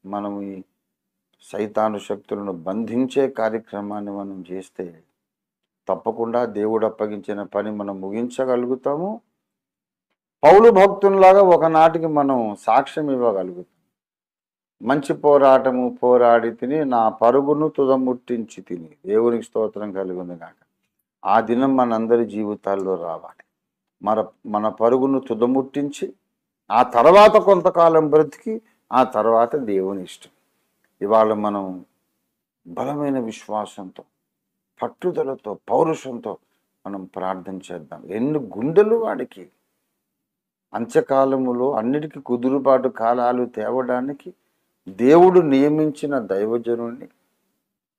మనం ఈ సైతాను శక్తులను బంధించే కార్యక్రమాన్ని మనం చేస్తే తప్పకుండా దేవుడు అప్పగించిన పని మనం ముగించగలుగుతాము. పౌలు భక్తునిలాగా ఒకనాటికి మనం సాక్ష్యం ఇవ్వగలుగుతాం. మంచి పోరాటము పోరాడి తిని నా పరుగును తుదముట్టించి తిని, దేవునికి స్తోత్రం కలుగును గాక. ఆ దినం మనందరి జీవితాల్లో రావాలి. మన మన పరుగును తుదముట్టించి ఆ తర్వాత కొంతకాలం బ్రతికి ఆ తర్వాత దేవుని ఇష్టం. ఇవాళ మనం బలమైన విశ్వాసంతో, పట్టుదలతో, పౌరుషంతో మనం ప్రార్థన చేద్దాం. ఎన్ని గుండెలు వాడికి అంత్యకాలములో అన్నిటికీ కుదురుబాటు కాలాలు తేవడానికి దేవుడు నియమించిన దైవజనుడిని,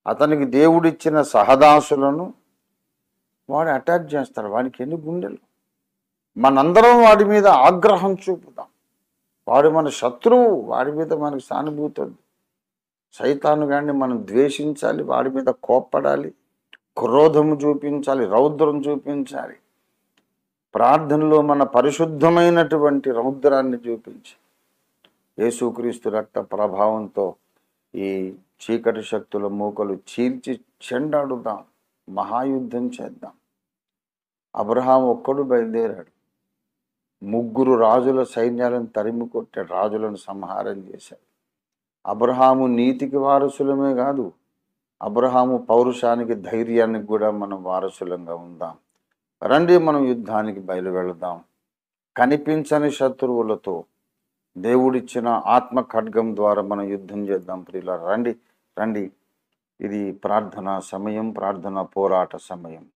అతనికి దేవుడిచ్చిన సహదాసులను వాడు అటాక్ చేస్తాడు. వాడికి ఎన్ని గుండెలు. మనందరం వాడి మీద ఆగ్రహం చూపుదాం. వాడు మన శత్రువు, వాడి మీద మనకు సానుభూతి ఉంది. సైతాను గాని మనం ద్వేషించాలి, వాడి మీద కోప్పడాలి, క్రోధము చూపించాలి, రౌద్రం చూపించాలి. ప్రార్థనలో మన పరిశుద్ధమైనటువంటి రౌద్రాన్ని చూపించి యేసుక్రీస్తు రక్త ప్రభావంతో ఈ చీకటి శక్తుల మూకలు చీల్చి చెండాడుదాం. మహాయుద్ధం చేద్దాం. అబ్రహాం ఒక్కడు బయలుదేరాడు. 3 రాజుల సైన్యాలను తరిమి కొట్టాడు, రాజులను సంహారం చేశాడు. అబ్రహాము నీతికి వారసులమే కాదు, అబ్రహాము పౌరుషానికి, ధైర్యానికి కూడా మనం వారసులంగా ఉందాం. రండి, మనం యుద్ధానికి బయలువెళదాం. కనిపించని శత్రువులతో దేవుడిచ్చిన ఆత్మ ఖడ్గం ద్వారా మనం యుద్ధం చేద్దాం. ప్రియులారా, రండి రండి. ఇది ప్రార్థనా సమయం, ప్రార్థనా పోరాట సమయం.